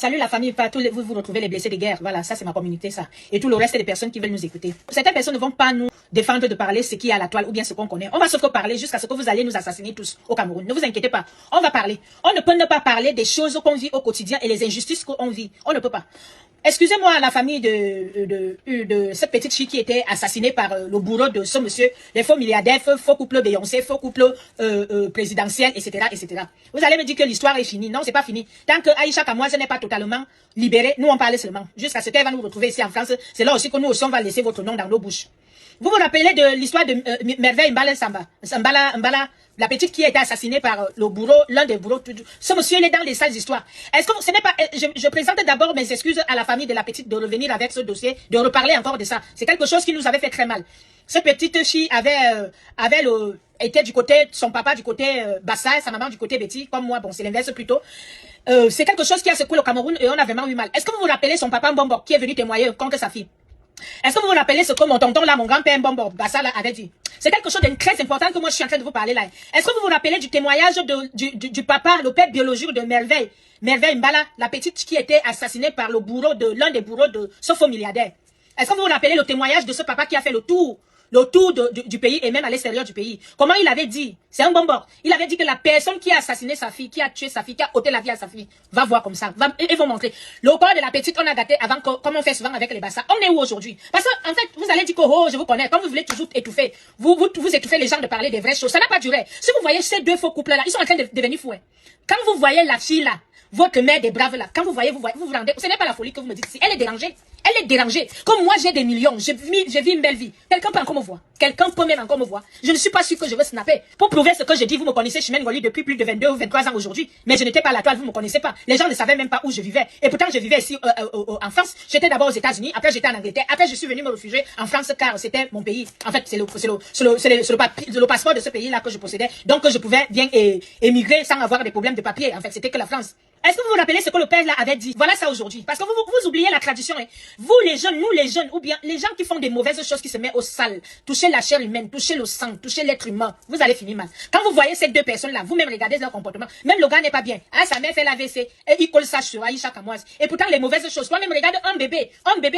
Salut la famille, pas tous les, vous retrouvez les blessés de guerre. Voilà, ça c'est ma communauté, ça. Et tout le reste des personnes qui veulent nous écouter. Certaines personnes ne vont pas nous défendre de parler ce qui est à la toile ou bien ce qu'on connaît. On va sauf que parler jusqu'à ce que vous allez nous assassiner tous au Cameroun. Ne vous inquiétez pas. On va parler. On ne peut ne pas parler des choses qu'on vit au quotidien et les injustices qu'on vit. On ne peut pas. Excusez-moi la famille de cette petite fille qui était assassinée par le bourreau de ce monsieur, les faux milliardaires, faux couple Beyoncé, faux couple présidentiel, etc., etc. Vous allez me dire que l'histoire est finie. Non, c'est pas fini. Tant que Aïcha Kamoise n'est pas totalement libérée, nous on parlait seulement. Jusqu'à ce qu'elle va nous retrouver ici en France, c'est là aussi que nous aussi on va laisser votre nom dans nos bouches. Vous vous rappelez de l'histoire de Merveille Mbala Mbala, la petite qui a été assassinée par le bourreau, l'un des bourreaux. Ce monsieur, il est dans les sales histoires. Est-ce que ce n'est pas... Je présente d'abord mes excuses à la famille de la petite de revenir avec ce dossier, de reparler encore de ça. C'est quelque chose qui nous avait fait très mal. Cette petite fille était du côté, son papa du côté Bassa, sa maman du côté Betty, comme moi, bon, c'est l'inverse plutôt. C'est quelque chose qui a secoué le Cameroun et on a vraiment eu mal. Est-ce que vous vous rappelez son papa Mbombo qui est venu témoigner contre sa fille? Est-ce que vous vous rappelez ce que mon tonton là, mon grand-père Mbombo Bassa là avait dit? C'est quelque chose de très important que moi je suis en train de vous parler là. Est-ce que vous vous rappelez du témoignage du papa, le père biologique de Merveille Mbala, la petite qui était assassinée par le bourreau de l'un des bourreaux de ce faux milliardaire? Est-ce que vous vous rappelez le témoignage de ce papa qui a fait le tour du pays et même à l'extérieur du pays? Comment il avait dit? C'est un bon bord. Il avait dit que la personne qui a assassiné sa fille, qui a tué sa fille, qui a ôté la vie à sa fille, va voir comme ça. Ils vont montrer. Le corps de la petite, on a gâté avant, comme on fait souvent avec les bassins. On est où aujourd'hui? Parce que, en fait, vous allez dire que, oh, je vous connais. Quand vous voulez toujours étouffer, vous étouffez les gens de parler des vraies choses. Ça n'a pas duré. Si vous voyez ces deux faux couples là, ils sont en train de devenir fous. Hein. Quand vous voyez la fille là, votre mère des braves là, quand vous voyez, vous vous rendez, ce n'est pas la folie que vous me dites ici. Elle est dérangée. Elle est dérangée. Comme moi, j'ai des millions. J'ai vis une belle vie. Quelqu'un peut encore me voir. Quelqu'un peut même encore me voir. Je ne suis pas sûr que je veux snapper. Pour prouver ce que je dis, vous me connaissez Chimène Ngoli depuis plus de 22 ou 23 ans aujourd'hui. Mais je n'étais pas à la toile, vous me connaissez pas. Les gens ne savaient même pas où je vivais. Et pourtant, je vivais ici en France. J'étais d'abord aux États-Unis. Après, j'étais en Angleterre. Après, je suis venu me réfugier en France car c'était mon pays. En fait, c'est le passeport de ce pays-là que je possédais. Donc, je pouvais bien émigrer sans avoir des problèmes de papier. En fait, c'était que la France. Est-ce que vous vous rappelez ce que le père là avait dit? Voilà ça aujourd'hui. Parce que vous oubliez la tradition. Hein. Vous les jeunes, nous les jeunes, ou bien les gens qui font des mauvaises choses, qui se mettent au sale, toucher la chair humaine, toucher le sang, toucher l'être humain, vous allez finir mal. Quand vous voyez ces deux personnes-là, vous-même regardez leur comportement. Même le gars n'est pas bien. Ah, sa mère fait l'AVC et il colle ça sur Aïcha Kamoise. Et pourtant les mauvaises choses. Toi-même regarde un bébé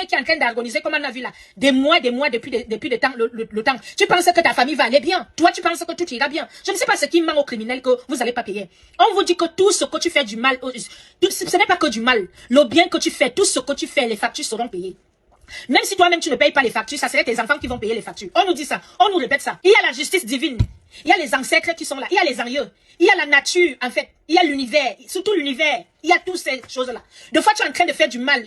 qui est en train d'agoniser comme on a vu là. Des mois depuis le temps, le temps. Tu penses que ta famille va aller bien. Toi, tu penses que tout ira bien. Je ne sais pas ce qui manque aux criminels que vous n'allez pas payer. On vous dit que tout ce que tu fais du mal, ce n'est pas que du mal. Le bien que tu fais, tout ce que tu fais, les factures seront payées. Même si toi-même tu ne payes pas les factures, ça serait tes enfants qui vont payer les factures. On nous dit ça, on nous répète ça. Il y a la justice divine, il y a les ancêtres qui sont là, il y a les aïeux, il y a la nature en fait, il y a l'univers, surtout l'univers, il y a toutes ces choses-là. De fois tu es en train de faire du mal,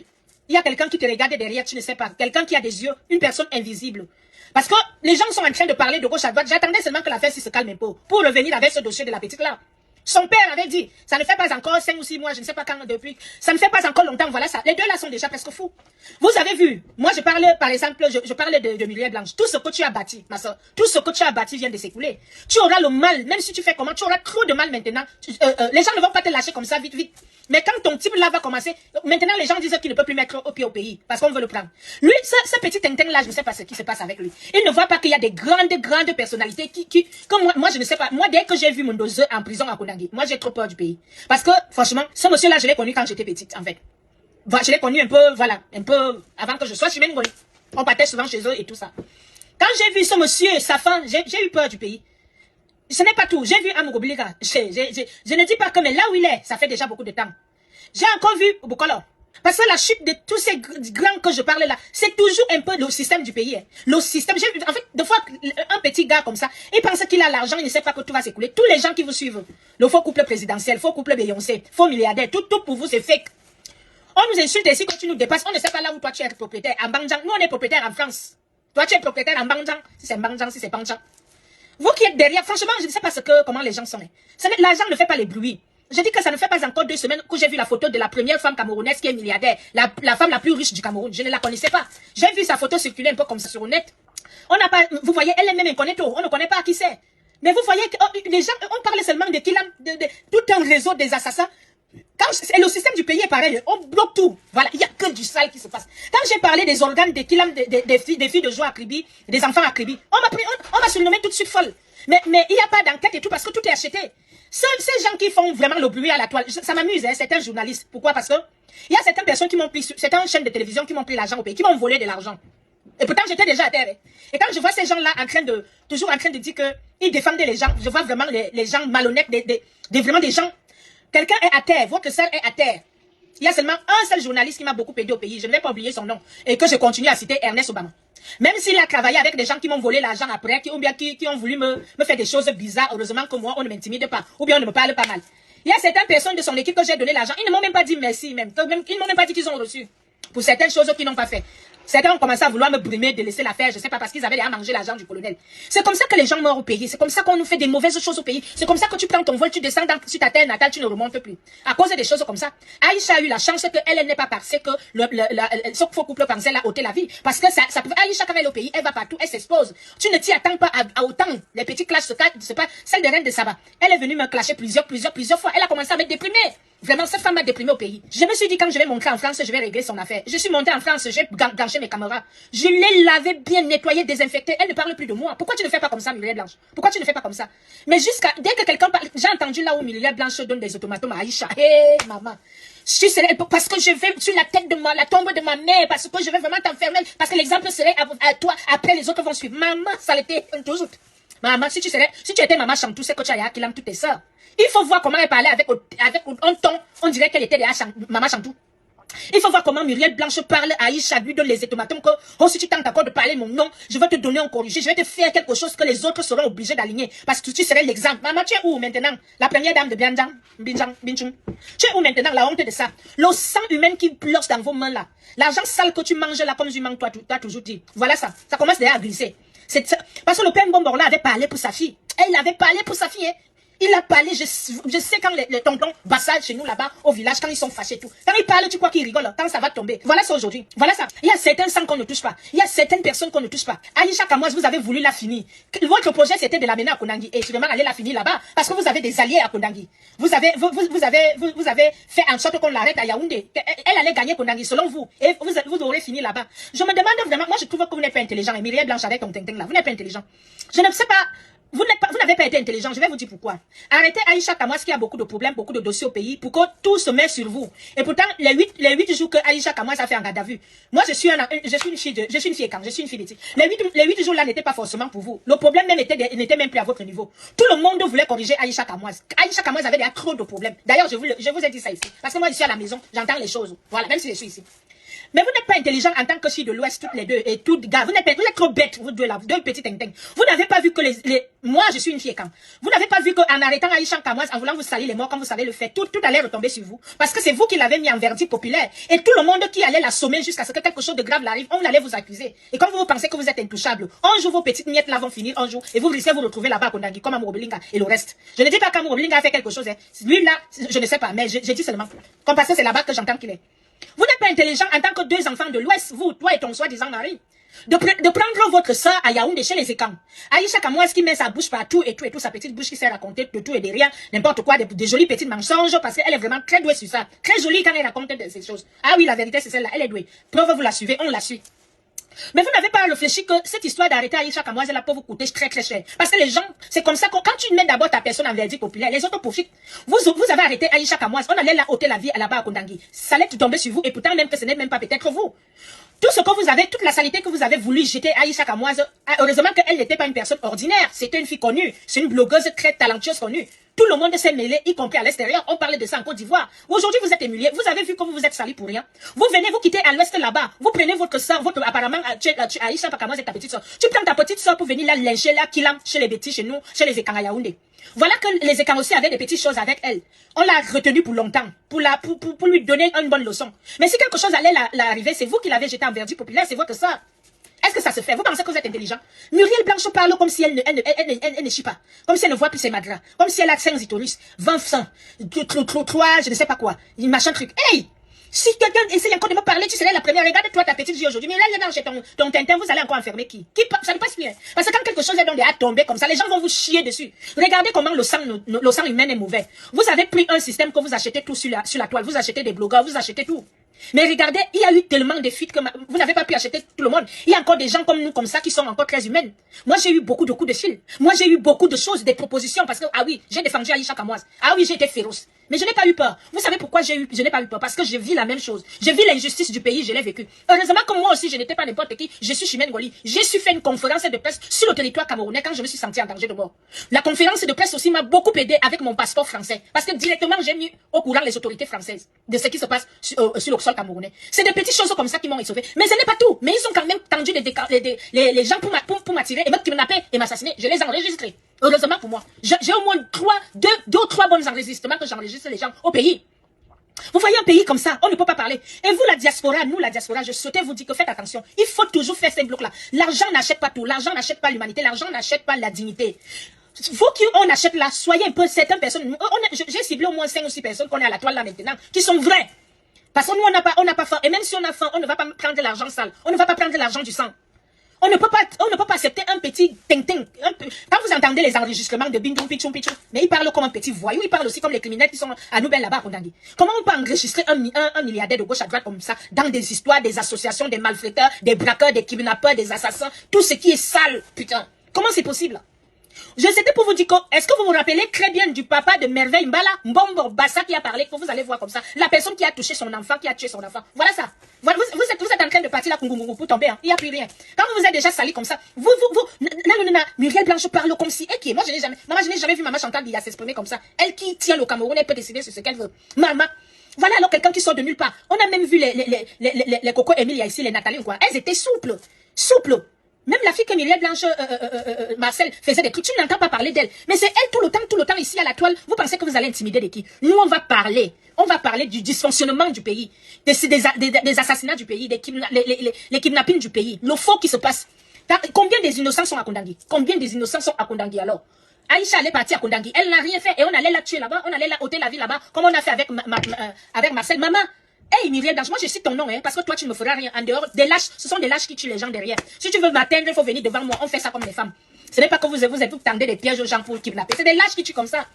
il y a quelqu'un qui te regarde derrière, tu ne sais pas, quelqu'un qui a des yeux, une personne invisible. Parce que les gens sont en train de parler de gauche à droite, j'attendais seulement que l'affaire se calme un peu pour revenir avec ce dossier de la petite là. Son père avait dit, ça ne fait pas encore 5 ou 6 mois, je ne sais pas quand depuis, ça ne fait pas encore longtemps, voilà ça. Les deux là sont déjà presque fous. Vous avez vu, moi je parle par exemple, je parlais de Muriel Blanche. Tout ce que tu as bâti, ma soeur, tout ce que tu as bâti vient de s'écouler. Tu auras le mal, même si tu fais comment, tu auras trop de mal maintenant. Les gens ne vont pas te lâcher comme ça vite, vite. Mais quand ton type là va commencer, maintenant les gens disent qu'il ne peut plus mettre au pied au pays, parce qu'on veut le prendre. Lui, ce petit tintin là, je ne sais pas ce qui se passe avec lui. Il ne voit pas qu'il y a des grandes personnalités comme moi je ne sais pas. Moi, dès que j'ai vu mon doseur en prison à Konangui, moi j'ai trop peur du pays. Parce que, franchement, ce monsieur là, je l'ai connu quand j'étais petite, en fait. Je l'ai connu un peu, voilà, un peu avant que je sois Chimène Ngoli. On partait souvent chez eux et tout ça. Quand j'ai vu ce monsieur et sa femme, j'ai eu peur du pays. Ce n'est pas tout. J'ai vu Amogobliga. Je ne dis pas que, mais là où il est, ça fait déjà beaucoup de temps. J'ai encore vu Bukolo. Parce que la chute de tous ces grands que je parlais là, c'est toujours un peu le système du pays. Hein. Le système, en fait, des fois, un petit gars comme ça, il pense qu'il a l'argent, il ne sait pas que tout va s'écouler. Tous les gens qui vous suivent, le faux couple présidentiel, faux couple Beyoncé, faux milliardaire, tout pour vous c'est fake. On nous insulte ici quand tu nous dépasses, on ne sait pas là où toi tu es propriétaire. En Banjang, nous on est propriétaire en France. Toi tu es propriétaire en Banjang, si c'est Banjang, si c'est Banjang. Vous qui êtes derrière, franchement, je ne sais pas comment les gens sont. Hein. L'argent ne fait pas les bruits. Je dis que ça ne fait pas encore 2 semaines que j'ai vu la photo de la première femme camerounaise qui est milliardaire. La femme la plus riche du Cameroun. Je ne la connaissais pas. J'ai vu sa photo circuler un peu comme ça sur le net. On n'a pas, vous voyez, elle est même incognito. On ne connaît pas qui c'est. Mais vous voyez que les gens, on parle seulement de tout un réseau des assassins. Et le système du pays est pareil. On bloque tout. Voilà, il n'y a que du sale qui se passe. Quand j'ai parlé des organes des filles de joie à Kribi, des enfants à Kribi, on m'a surnommé tout de suite folle. Mais il n'y a pas d'enquête et tout parce que tout est acheté. Ces gens qui font vraiment le bruit à la toile, ça m'amuse, hein, certains journalistes. Pourquoi? Parce que il y a certaines personnes qui m'ont pris, certaines chaînes de télévision qui m'ont pris l'argent au pays, qui m'ont volé de l'argent. Et pourtant, j'étais déjà à terre. Hein. Et quand je vois ces gens-là toujours en train de dire qu'ils défendaient les gens, je vois vraiment les gens malhonnêtes, vraiment des gens. Quelqu'un est à terre, votre sœur est à terre. Il y a seulement un seul journaliste qui m'a beaucoup aidé au pays, je ne vais pas oublier son nom, et que je continue à citer, Ernest Obama. Même s'il a travaillé avec des gens qui m'ont volé l'argent après, qui ont voulu me faire des choses bizarres, heureusement que moi, on ne m'intimide pas, ou bien on ne me parle pas mal. Il y a certaines personnes de son équipe que j'ai donné l'argent, ils ne m'ont même pas dit merci, ils ne m'ont même pas dit qu'ils ont reçu, pour certaines choses qu'ils n'ont pas fait. Certains ont commencé à vouloir me brimer, de laisser la faire, je sais pas, parce qu'ils avaient déjà mangé l'argent du colonel. C'est comme ça que les gens meurent au pays. C'est comme ça qu'on nous fait des mauvaises choses au pays. C'est comme ça que tu prends ton vol, tu descends sur ta terre natale, tu ne remontes plus. À cause des choses comme ça. Aïcha a eu la chance qu'elle n'est pas passée, que ce faux couple pensait l'a ôté la vie. Parce que ça pouvait, Aïcha, quand elle est au pays, elle va partout, elle s'expose. Tu ne t'y attends pas à autant. Les petits clashs c'est pas celle de Reine de Saba. Elle est venue me clasher plusieurs fois. Elle a commencé à me déprimer. Vraiment, cette femme m'a déprimé au pays. Je me suis dit, quand je vais monter en France, je vais régler son affaire. Je suis montée en France, j'ai gâché mes caméras. Je l'ai lavé, bien nettoyé, désinfecté. Elle ne parle plus de moi. Pourquoi tu ne fais pas comme ça, Muriel Blanche? Pourquoi tu ne fais pas comme ça? Mais dès que quelqu'un parle, j'ai entendu là où Muriel Blanche donne des automatomes à Aïcha. Hé, maman. Parce que je vais sur la tête de la tombe de ma mère, parce que je vais vraiment t'enfermer, parce que l'exemple serait à toi, après les autres vont suivre. Maman, ça l'était toujours. Maman, si tu étais maman Chantou, c'est que tu as qu'il aime toutes tes soeurs. Il faut voir comment elle parlait avec un ton, on dirait qu'elle était déjà maman Chantou. Il faut voir comment Muriel Blanche parle à Aïcha, lui donne les hétomatomes que, oh, si tu tentes encore de parler mon nom, je vais te donner un corrigé, je vais te faire quelque chose que les autres seront obligés d'aligner, parce que tu serais l'exemple. Maman, tu es où maintenant? La première dame de Binchung. Tu es où maintenant? La honte de ça. Le sang humain qui bloque dans vos mains là. L'argent sale que tu manges là, comme humain, toi, tu as toujours dit. Voilà ça. Ça commence déjà à glisser. Parce que le père Mbombo là avait parlé pour sa fille. Elle avait parlé pour sa fille, hein. Il a parlé, je sais quand les tontons bassage chez nous là-bas au village, quand ils sont fâchés tout. Quand ils parlent, tu crois qu'ils rigolent, quand ça va tomber. Voilà ça aujourd'hui. Voilà ça. Il y a certains sangs qu'on ne touche pas. Il y a certaines personnes qu'on ne touche pas. Aïcha Kamoise, vous avez voulu la finir. Votre projet c'était de l'amener à Kondangi. Et finalement, allez la finir là-bas. Parce que vous avez des alliés à Kondangi. Vous avez fait en sorte qu'on l'arrête à Yaoundé. Elle allait gagner Kondangi selon vous. Et vous aurez fini là-bas. Je me demande vraiment, moi je trouve que vous n'êtes pas intelligent. Et Myriel Blanche avec ton tintin là, vous n'êtes pas intelligent. Je ne sais pas. Vous n'avez pas été intelligent, je vais vous dire pourquoi. Arrêtez Aïcha Kamoise qui a beaucoup de problèmes, beaucoup de dossiers au pays, pour que tout se mette sur vous. Et pourtant, les 8 jours que Aïcha Kamoise a fait en garde à vue, moi je suis une fille d'éthique. Les 8 jours là n'étaient pas forcément pour vous. Le problème même n'était même plus à votre niveau. Tout le monde voulait corriger Aïcha Kamoise. Aïcha Kamoise avait déjà trop de problèmes. D'ailleurs, je vous ai dit ça ici. Parce que moi je suis à la maison, j'entends les choses. Voilà, même si je suis ici. Mais vous n'êtes pas intelligent en tant que fille de l'Ouest, toutes les deux, et toutes gars. Vous êtes trop bêtes, vous deux là, deux petits tintin. Vous n'avez pas vu que moi, je suis une fille quand. Vous n'avez pas vu qu'en arrêtant Aïcha Kamoise, en voulant vous salir les morts, comme vous savez le faire, tout allait retomber sur vous. Parce que c'est vous qui l'avez mis en verdict populaire. Et tout le monde qui allait l'assommer jusqu'à ce que quelque chose de grave l'arrive, on allait vous accuser. Et comme vous pensez que vous êtes intouchable, un jour vos petites miettes là vont finir un jour, et vous risquez de vous retrouver là-bas à Kondangi, comme Amour Belinga et le reste. Je ne dis pas qu'Amour Belinga a fait quelque chose, hein. Lui là, je ne sais pas, mais je dis seulement. Comme parce que c'est là-bas que j'entends qu'il est. Vous n'êtes pas intelligent en tant que deux enfants de l'Ouest, vous, toi et ton soi-disant mari, de prendre votre soeur à Yaoundé chez les Ekans. Aïcha Kamoise qui met sa bouche partout et tout, sa petite bouche qui sait raconter de tout et de rien, n'importe quoi, des jolis petits mensonges, parce qu'elle est vraiment très douée sur ça. Très jolie quand elle raconte ces choses. Ah oui, la vérité c'est celle-là, elle est douée. Preuve, vous la suivez, on la suit. Mais vous n'avez pas réfléchi que cette histoire d'arrêter Aïcha Kamoise, elle peut vous coûter très très cher. Parce que les gens, c'est comme ça que quand tu mets d'abord ta personne en verdict populaire, les autres profitent. Vous avez arrêté Aïcha Kamoise, on allait la ôter la vie là-bas à Kondangi. Ça allait tomber sur vous et pourtant même que ce n'est même pas peut-être vous. Tout ce que vous avez, toute la saleté que vous avez voulu jeter à Aïcha Kamoise, heureusement qu'elle n'était pas une personne ordinaire. C'était une fille connue. C'est une blogueuse très talentueuse connue. Tout le monde s'est mêlé, y compris à l'extérieur. On parlait de ça en Côte d'Ivoire. Aujourd'hui, vous êtes humiliés. Vous avez vu comme vous êtes sali pour rien. Vous venez, vous quittez à l'ouest là-bas. Vous prenez votre soeur, apparemment, Aïcha Kamoise est ta petite soeur. Tu prends ta petite soeur pour venir la lyncher, là, chez les bêtis, chez nous, chez les Ekans à Yaoundé. Voilà que les Ekans aussi avaient des petites choses avec elle. On l'a retenue pour longtemps, pour lui donner une bonne leçon. Mais si quelque chose allait l'arriver, c'est vous qui l'avez jeté en verdict populaire, c'est votre soeur. Est-ce que ça se fait? Vous pensez que vous êtes intelligent? Muriel Blanche parle comme si elle ne chie pas. Comme si elle ne voit plus ses magras. Comme si elle a 5 clitoris, 20 seins, 3, je ne sais pas quoi. Machin truc. Hey! Si quelqu'un essaie encore de me parler, tu serais la première. Regarde-toi ta petite vie aujourd'hui. Mais là, chez ton tintin, vous allez encore enfermer qui? Ça ne passe plus. Hein. Parce que quand quelque chose est donc à tomber comme ça, les gens vont vous chier dessus. Regardez comment le sang humain est mauvais. Vous avez pris un système que vous achetez tout sur la toile. Vous achetez des blogueurs, vous achetez tout. Mais regardez, il y a eu tellement de fuites que vous n'avez pas pu acheter tout le monde. Il y a encore des gens comme nous, comme ça, qui sont encore très humaines. Moi, j'ai eu beaucoup de coups de fil. Moi, j'ai eu beaucoup de choses, des propositions, parce que, ah oui, j'ai défendu Aïcha Kamoise. Ah oui, j'ai été féroce. Mais je n'ai pas eu peur. Vous savez pourquoi je n'ai pas eu peur? Parce que je vis la même chose. Je vis l'injustice du pays, je l'ai vécu. Heureusement que moi aussi, je n'étais pas n'importe qui. Je suis Chimène Goli. J'ai su faire une conférence de presse sur le territoire camerounais quand je me suis senti en danger de mort. La conférence de presse aussi m'a beaucoup aidé avec mon passeport français. Parce que directement, j'ai mis au courant les autorités françaises de ce qui se passe sur le sol camerounais. C'est des petites choses comme ça qui m'ont sauvé. Mais ce n'est pas tout. Mais ils ont quand même tendu les gens pour m'attirer et me kidnapper et m'assassiner. Je les ai enregistrés. Heureusement pour moi. J'ai au moins deux ou trois bons enregistrements que j'enregistre les gens au pays. Vous voyez un pays comme ça, on ne peut pas parler. Et vous, la diaspora, nous, la diaspora, je souhaitais vous dire que faites attention. Il faut toujours faire ces blocs-là. L'argent n'achète pas tout. L'argent n'achète pas l'humanité. L'argent n'achète pas la dignité. Vous qui on achète là, soyez un peu certaines personnes. J'ai ciblé au moins 5 ou 6 personnes qu'on est à la toile là maintenant, qui sont vraies. Parce que nous, on n'a pas faim. Et même si on a faim, on ne va pas prendre de l'argent sale. On ne va pas prendre l'argent du sang. On ne peut pas accepter un petit ting-ting. Quand vous entendez les enregistrements de Bindou, Pichou, mais ils parlent comme un petit voyou, ils parlent aussi comme les criminels qui sont à Nouvelle là-bas à Kondangui. Comment on peut enregistrer un milliardaire de gauche à droite comme ça, dans des histoires, des associations, des malfaiteurs, des braqueurs, des kidnappeurs, des assassins, tout ce qui est sale, putain. Comment c'est possible? C'était pour vous dire que, est-ce que vous vous rappelez très bien du papa de Merveille Mbala, Mbombo Bassa qui a parlé, que vous allez voir comme ça, la personne qui a touché son enfant, qui a tué son enfant. Voilà ça. Vous êtes en train de partir là, pour tomber, hein. Il n'y a plus rien. Quand vous vous êtes déjà sali comme ça, Muriel Blanche parle comme si, moi je n'ai jamais vu maman Chantal Dia s'exprimer comme ça. Elle qui tient le Cameroun, elle peut décider sur ce qu'elle veut. Maman. Voilà alors quelqu'un qui sort de nulle part. On a même vu les Coco Emilia ici, les Nathalie, quoi. Elles étaient souples. Même la fille que Muriel Blanche, Marcel faisait des trucs, tu n'entends pas parler d'elle. Mais c'est elle tout le temps ici à la toile. Vous pensez que vous allez intimider de qui? Nous, on va parler. On va parler du dysfonctionnement du pays, des assassinats du pays, les kidnappings du pays, le faux qui se passe. Combien des innocents sont à Kondangui? Combien des innocents sont à Kondangui alors? Aïcha, elle est partie à Kondangui. Elle n'a rien fait et on allait la tuer là-bas. On allait la ôter la vie là-bas, comme on a fait avec Marcel. Maman. Hey Muriel Blanche, moi je cite ton nom, hein, parce que toi tu ne me feras rien en dehors des lâches. Ce sont des lâches qui tuent les gens derrière. Si tu veux m'atteindre, il faut venir devant moi. On fait ça comme les femmes. Ce n'est pas que vous tendez des pièges aux gens pour kidnapper. C'est des lâches qui tuent comme ça.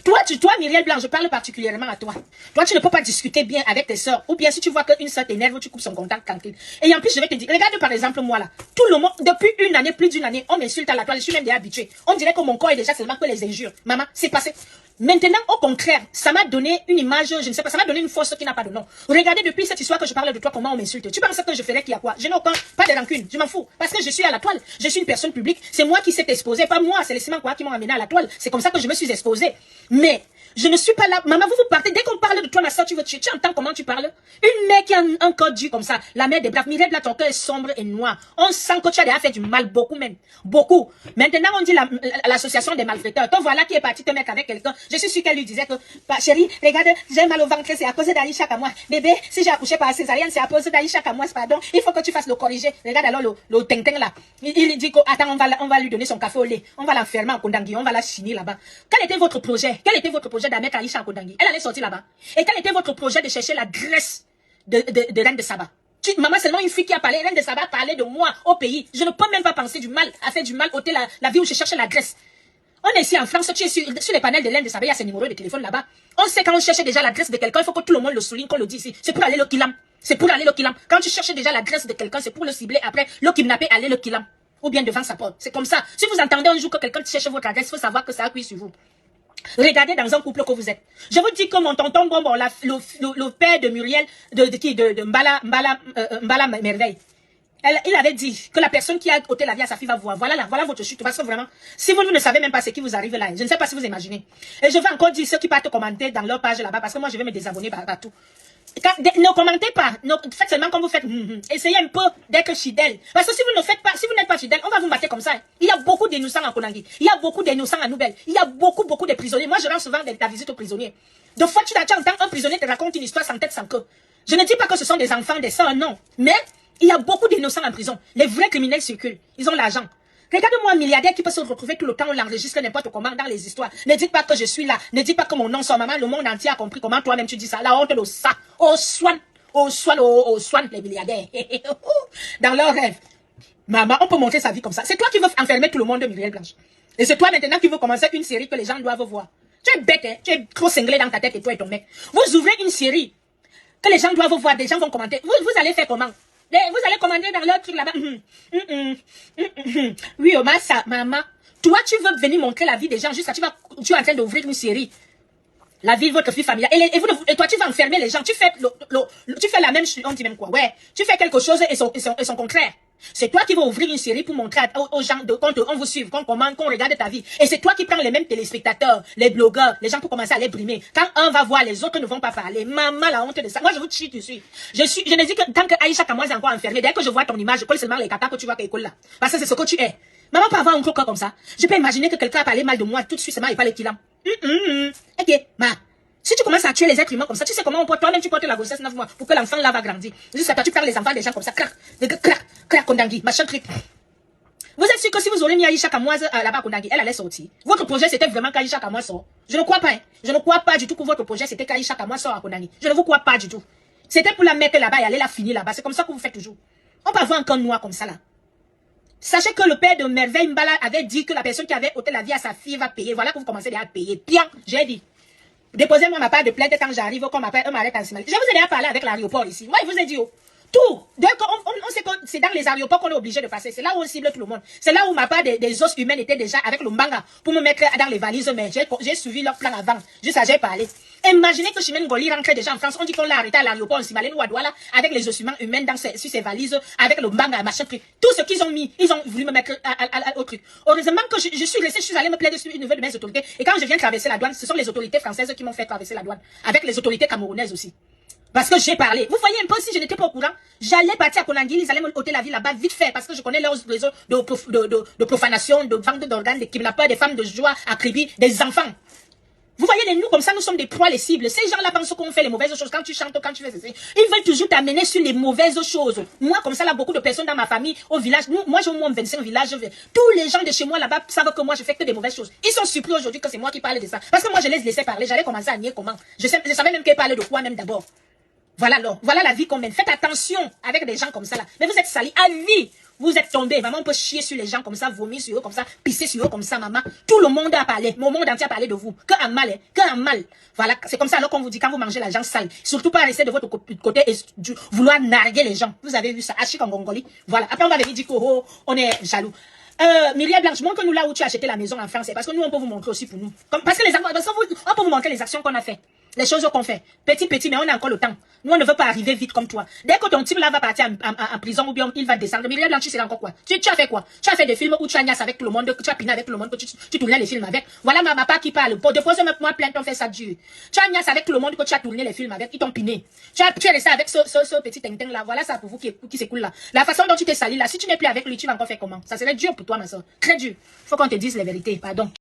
Toi, Muriel Blanche, je parle particulièrement à toi. Toi, tu ne peux pas discuter bien avec tes sœurs. Ou bien si tu vois qu'une sœur t'énerve, tu coupes son contact tranquille. Et en plus, je vais te dire, regarde par exemple moi là. Tout le monde, depuis une année, plus d'une année, on m'insulte à la toile. Je suis même déjà habituée. On dirait que mon corps est déjà seulement que les injures. Maman, c'est passé. Maintenant, au contraire, ça m'a donné une image, je ne sais pas, ça m'a donné une force qui n'a pas de nom. Regardez depuis cette histoire que je parle de toi, comment on m'insulte. Tu penses que je ferais qu'il y a quoi? Je n'ai pas de rancune, je m'en fous. Parce que je suis à la toile, je suis une personne publique. C'est moi qui s'est exposé, pas moi, c'est les ciments quoi qui m'ont amené à la toile. C'est comme ça que je me suis exposé. Mais, je ne suis pas là. Maman, vous partez. Dès qu'on parle de toi, ma soeur, tu entends comment tu parles? Une mère qui a un code dur comme ça. La mère des braves. Mireille, là, ton cœur est sombre et noir. On sent que tu as déjà fait du mal, beaucoup même. Beaucoup. Maintenant, on dit l'association des malfaiteurs. Toi, voilà qui est parti te mettre avec quelqu'un. Je suis sûre qu'elle lui disait que, bah, chérie, regarde, j'ai mal au ventre, c'est à cause d'Aïcha Kamoise. Bébé, si j'ai accouché par césarienne, c'est à cause d'Aïcha Kamoise, pardon. Il faut que tu fasses le corriger. Regarde alors le ting-ting là. Il dit que, attends, on va lui donner son café au lait. On va l'enfermer en Kondangui. On va la chiner là-bas. Quel était votre projet? Quel était votre projet d'amener Aïcha en Kondangui? Elle allait sortir là-bas. Et quel était votre projet de chercher la graisse de Reine de Saba? Maman, seulement une fille qui a parlé, Reine de Saba a parlé de moi au pays. Je ne peux même pas penser du mal, à faire du mal, ôter la vie où je cherchais la graisse. On est ici en France, tu es sur les panels de Reine de Saba, il y a ses numéros de téléphone là-bas. On sait quand on cherche déjà la graisse de quelqu'un, il faut que tout le monde le souligne, qu'on le dise ici. C'est pour aller le kilam. C'est pour aller le kilam. Quand tu cherches déjà la graisse de quelqu'un, c'est pour le cibler après, le kidnapper, aller le kilam. Ou bien devant sa porte. C'est comme ça. Si vous entendez un jour que quelqu'un cherche votre adresse, il faut savoir que ça appuie sur vous. Regardez dans un couple que vous êtes. Je vous dis que mon tonton Bonbon, le père de Muriel, de Mbala Merveille, il avait dit que la personne qui a ôté la vie à sa fille va voir. Voilà votre chute. Parce que vraiment, si vous ne savez même pas ce qui vous arrive là, je ne sais pas si vous imaginez. Et je vais encore dire ceux qui partent commenter dans leur page là-bas, parce que moi je vais me désabonner partout. Ne commentez pas, faites seulement comme vous faites. Essayez un peu d'être fidèle. Parce que si vous n'êtes pas fidèle, on va vous mater comme ça. Il y a beaucoup d'innocents en Kondangui. Il y a beaucoup d'innocents à Nouvelle. Il y a beaucoup de prisonniers. Moi, je rends souvent la visite aux prisonniers. De fois, tu entends un prisonnier te raconte une histoire sans tête, sans queue. Je ne dis pas que ce sont des enfants, des sœurs, non. Mais il y a beaucoup d'innocents en prison. Les vrais criminels circulent. Ils ont l'argent. Regarde-moi un milliardaire qui peut se retrouver tout le temps, on l'enregistre n'importe comment dans les histoires. Ne dites pas que je suis là. Ne dites pas que mon nom soit maman. Le monde entier a compris comment toi-même tu dis ça. La honte de ça. Au soin, les milliardaires. Dans leurs rêves. Maman, on peut montrer sa vie comme ça. C'est toi qui veux enfermer tout le monde de Muriel Blanche. Et c'est toi maintenant qui veux commencer une série que les gens doivent voir. Tu es bête, hein? Tu es trop cinglé dans ta tête et toi et ton mec. Vous ouvrez une série. que les gens doivent voir, des gens vont commenter. Vous allez faire comment? Vous allez commenter dans leur truc là-bas. Oui, Omar, ça, maman. Toi, tu veux venir montrer la vie des gens jusqu'à tu es en train d'ouvrir une série. La vie de votre fille familiale. Et toi, tu vas enfermer les gens. Tu fais la même chose. On dit même quoi? Ouais. Tu fais quelque chose et son contraire. C'est toi qui vas ouvrir une série pour montrer aux gens on vous suit, qu'on commande, qu'on regarde ta vie. Et c'est toi qui prends les mêmes téléspectateurs, les blogueurs, les gens pour commencer à les brimer. Quand un va voir, les autres ne vont pas parler. Maman, la honte de ça. Moi, je vous chie dessus. Je ne dis que tant que Aïcha Kamois est encore enfermée, dès que je vois ton image, je colle seulement les catas que tu vois qu'elle colle là. Parce que c'est ce que tu es. Maman peut avoir un gros corps comme ça. Je peux imaginer que quelqu'un a parlé mal de moi tout de suite, seulement il parle kilam. Ok, si tu commences à tuer les êtres humains comme ça, tu sais comment on porte, toi-même tu portes la grossesse 9 mois pour que l'enfant là va grandir. Jusqu'à toi, tu perds les enfants des gens comme ça, crac, Kondangui, machin truc. Vous êtes sûr que si vous aurez mis Aïcha Kamoise là-bas à Kondangui, elle allait sortir. Votre projet c'était vraiment qu'Aïcha Kamoise sort. Je ne crois pas, hein. Je ne crois pas du tout que votre projet c'était qu'Aïcha Kamoise sort à Kondangui. Je ne vous crois pas du tout. C'était pour la mettre là-bas et aller la finir là-bas. C'est comme ça que vous faites toujours. On peut avoir un camp noir comme ça là. Sachez que le père de Merveille Mbala avait dit que la personne qui avait ôté la vie à sa fille va payer. Voilà que vous commencez déjà à payer. Bien, j'ai dit. Déposez-moi ma part de plainte quand j'arrive, qu'on m'appelle, on m'arrête en Somalie. Je vous ai déjà parlé avec l'aéroport ici. Moi, je vous ai dit, oh, tout. Donc, on sait que c'est dans les aéroports qu'on est obligé de passer. C'est là où on cible tout le monde. C'est là où ma part des os humains était déjà avec le mbanga pour me mettre dans les valises. Mais j'ai suivi leur plan avant. Juste à j'ai parlé. Imaginez que Chimène Ngoli rentre déjà en France. On dit qu'on l'a arrêté à l'aéroport en Somalie ou à Douala avec les os humains sur ses valises, avec le mbanga, machin truc. Tout ce qu'ils ont mis, ils ont voulu me mettre au truc. Heureusement que je suis restée, je suis allée me plaider sur une nouvelle de mes autorités. Et quand je viens traverser la douane, ce sont les autorités françaises qui m'ont fait traverser la douane. Avec les autorités camerounaises aussi. Parce que j'ai parlé. Vous voyez un peu, si je n'étais pas au courant, j'allais partir à Konangui, ils allaient me ôter la vie là-bas vite fait, parce que je connais leurs réseaux de profanation, de vente d'organes, de kidnappeurs, des femmes de joie, acribis, des enfants. Vous voyez, nous, comme ça, nous sommes des proies, les cibles. Ces gens-là pensent qu'on fait les mauvaises choses. Quand tu chantes, quand tu fais ceci, ils veulent toujours t'amener sur les mauvaises choses. Moi, comme ça, là, beaucoup de personnes dans ma famille, au village, moi, j'ai au moins 25 villages. Tous les gens de chez moi, là-bas, savent que moi, je fais que des mauvaises choses. Ils sont surpris aujourd'hui que c'est moi qui parle de ça. Parce que moi, je les laissais parler. J'allais commencer à nier comment. Je savais même qu'elle parlait de quoi, même d'abord. Voilà, alors. Voilà la vie qu'on mène. Faites attention avec des gens comme ça, là. Mais vous êtes salis à vie. Vous êtes tombés. Maman, on peut chier sur les gens comme ça, vomir sur eux comme ça, pisser sur eux comme ça, maman. Tout le monde a parlé. Mon monde entier a parlé de vous. Que un mal, hein. Que un mal. Voilà. C'est comme ça alors qu'on vous dit quand vous mangez l'argent sale. Surtout pas rester de votre côté et vouloir narguer les gens. Vous avez vu ça. Achik en Gongoli. Voilà. Après, on va venir dire que, oh, on est jaloux. Myriam Blanche, montre-nous là où tu as acheté la maison en France. Parce que nous, on peut vous montrer aussi pour nous. Parce que on peut vous montrer les actions qu'on a fait. Les choses qu'on fait. Petit, mais on a encore le temps. Nous, on ne veut pas arriver vite comme toi. Dès que ton type là va partir en prison ou bien il va descendre, Myriam Blanche, c'est encore quoi? Tu as fait quoi? Tu as fait des films où tu as niasse avec tout le monde, que tu as piné avec tout le monde, que tu tournais les films avec. Voilà ma part qui parle. Dépose-moi plainte, on fait ça dur. Tu as niasse avec tout le monde que tu as tourné les films avec, ils t'ont piné. Tu es resté avec ce petit tintin là. Voilà ça pour vous qui s'écoule là. La façon dont tu t'es sali là, si tu n'es plus avec lui, tu vas encore faire comment? Ça serait dur pour toi, ma soeur. Très dur. Faut qu'on te dise les vérités, pardon.